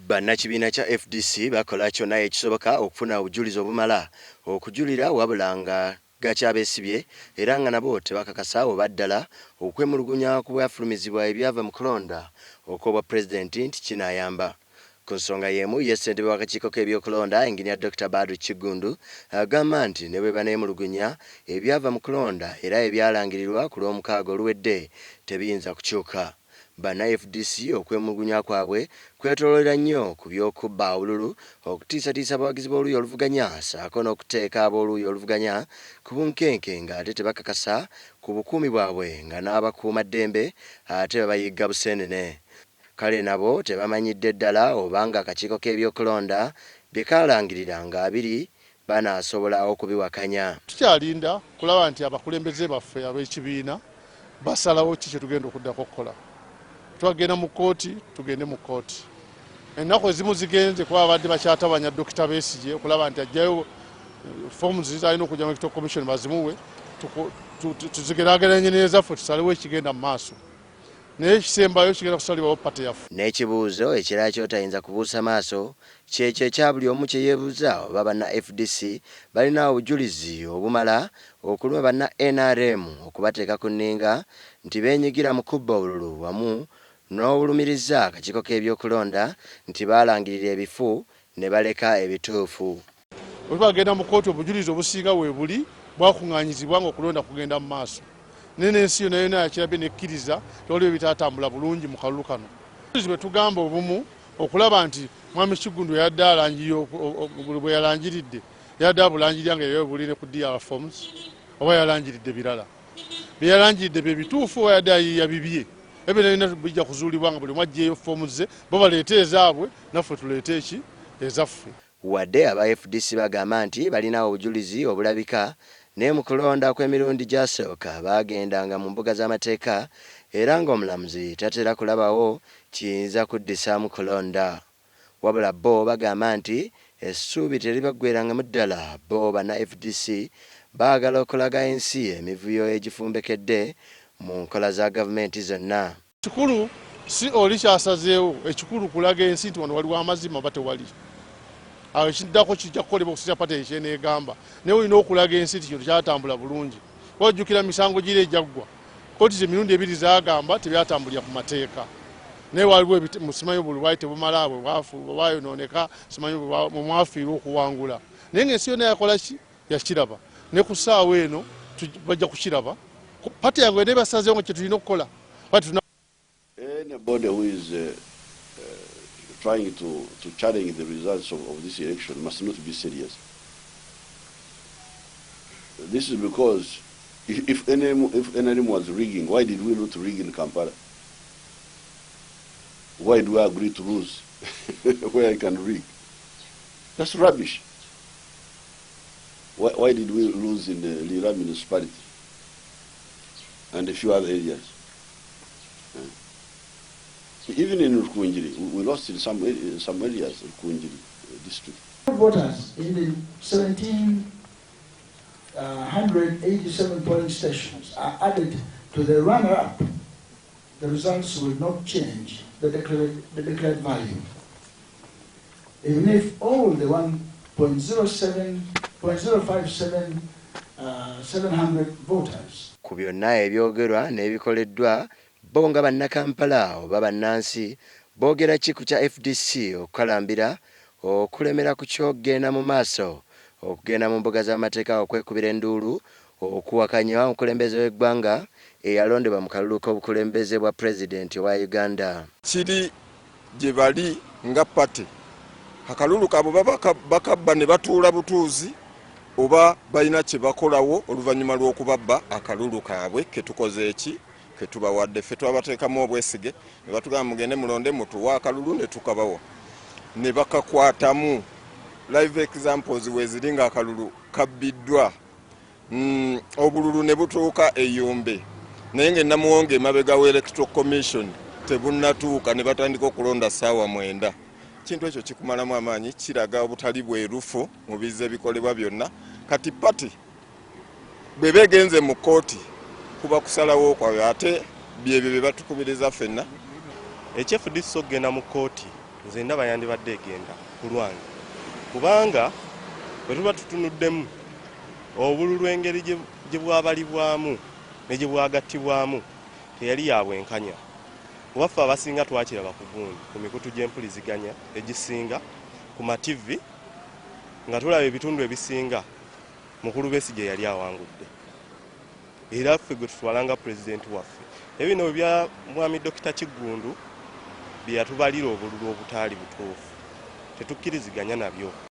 Bannakibiina kya FDC bakola kyonna ekisoboka okufuna obujulizi obumala okujulira wabula nga gakyabeesibye era nga nabo tebakakasa oba ddala okwemulugunya ku bwafulumizibwa ebyava mu kulonda okw'obwa pulezidenti nti kinaayamba. Ku nsonga y'emu ye ssentebe w'akakiiko k'ebyokulonda Engineer Dr. Badru Kigundu agamba nti ne bwe baneemulugunya ebyava mu kulonda era ebyalangirirwa ku lw'omukaaga oluwedde tebiyinza kukyuka. Banna FDC okwemulugunya kwabwe kwetoolera nnyo ku by'okubba obululu okutiisatiisa abawagizi b'oluuyi oluvuganya ssaako n'okuteeka ab'oluuyi oluvuganya ku bunkenke ng'ate tebakakasa ku bukuumi bwabwe nga n'abakuumaddembe ate babayigga buseenene. Kale nabo tebamanyidde ddala obanga akakiiko k'ebyokulonda bye kaalangirira nga abiri banaasobola okubiwakanya. Tukyalinda kulaba nti abakulembeze baffe ab'ekibiina basalawo ki kye tugenda okuddako okukola. Twagenda mu kooti tugende mu kooti. Ennaku ezimu zigenze kuba abadde bakyatabanya Dr. Besigye okulaba nti ajjayo foomu zirina okujja mu Electoral Commission bazimuwe tuzigeraageranye nezaffe tusalewo ekigenda mu maaso. Naye ekisembayo kigenda kusalibwawo pate yaffe. N'ekibuuzo ekirala ky'otayinza kubuusa maaso kyekyo ekya buli omu kye yeebuuza oba banna FDC balina obujulizi obumala okuluma banna NRM okubateeka ku nninga nti beenyigira mu kubba obululu wamu n'obulumiriza akakiiko k'ebyokulonda nti baalangirira ebifu ne baleka ebituufu. Bwe bagenda mu kooti obujulizi obusinga we buli bwakuŋŋaanyizibwa ng'okulonda kugenda mu maaso. N'ensi yonna yonna yakirabye nekkiriza waliwo ebitaatambula bulungi mu kalulu kano. Bwe tugamba obumu okulaba nti Mwami Kigundu bwe yalangiridde yadde abulangirira nga yewe buli ne ku DR forms oba yalangiridde birala. Bye yalangiridde bye bituufu oba yadde ayiiya bibye. Ebyo byonna bijja kuzuulibwa nga buli mwajjeyo foomu ze bo baleete ezaabwe naffe tuleete eki ezaffe. Wadde aba FDC bagamba nti balina obujulizi obulabika naye mu kulonda kw'emirundi gyasooka baagendanga mu mbuga z'amateeka era ng'omulamuzi tatera kulabawo kiyinza kuddisaamu kulonda. Wabula bo bagamba nti essuubi teribaggwerangamu ddala bo banna FDC baagala okulaga ensi emivuyo egifumbekedde mu nkola za gavumenti zonna. Ekikulu si oli kyasazeewo, ekikulu kulaga ensi nti wano waliwo amazima oba tewali. Awo ekiddako kijja kukolebwa okusinza pate ekyeneegamba. Naye olina okulaga ensi nti kino kyatambula bulungi. Wajjukira misango giri egyaggwa. Kkooti ze emirundi ebiri zaagamba tebyatambulira ku mateeka. Naye waliwo simanyi buli lwali tebumala bwayonooneka simanyi bwe mwafiirwa okuwangula. Naye ng'ensi yonna yakola ki? Yakiraba. Ne ku ssaawa eno bajja kukiraba. Pate yange ne basazeewo nga kye tulina okukola. Anybody who is trying to challenge the results of this election must not be serious. This is because if NRM was rigging, why did we not rig in Kampala? Why do we agree to lose where I can rig? That's rubbish. Why did we lose in the Lira municipality and a few other areas? Even in Rukunjiri, we lost in some areas of Rukunjiri district. Voters in the 1,787 polling stations are added to the runner-up. The results will not change the declared value. Even if all the 700 voters. Ku byonna ebyogerwa n'ebikoleddwa bo nga bannakampala oba bannansi boogera ki ku kya FDC okukalambira okulemera ku kyogenda mu maaso okugenda mu mbuga z'amateeka okwekubira enduulu okuwakanya omukulembeze w'eggwanga eyalondebwa mu kalulu k'obukulembeze bwa pulezidenti wa Uganda. Kiri gye bali nga pate akalulu kaabwe bakabba ne batuula butuuzi oba balina kye bakolawo oluvannyuma lw'okubabba akalulu kaabwe ke tukoze eki ke tubawadde ffe twabateekamu obwesige ne batugamba mugende mulonde mutuwa akalulu ne tukabawa ne bakakwatamu. Live examples weziri nga akalulu kabbiddwa obululu ne butuuka eyombe naye ng'ennamuwonge emabega wa Electoral Commission tebunnatuuka ne batandika okulonda ssaawa 9. Kintu ekyo kikumalamu amaanyi kiraga obutali bwerufu mu biza ebikolebwa byonna. Kati pati bwe begenze mu kooti kuba kusalawo kwabwe ate byebyo bye batukubiriza ffenna. HFDC ogenda mu kooti nze ndaba yandibadde egenda ku lwange kubanga bwe tuba tutunuddemu obululu engeri gye bwabalibwamu ne gye bwagattibwamu teyali ya bwenkanya kuba ffe abasinga twakiraba ku gundi ku mikutu gy'empuliziganya egisinga ku mativi nga tulaba ebitundu ebisinga mukulu Besigye yali awangudde era ffe gwe tutwalanga pulezidenti waffe ebino bya mwami Dokita Kiggundu bye yatubalira obululu obutaali butuufu tetukkiriziganya nabyo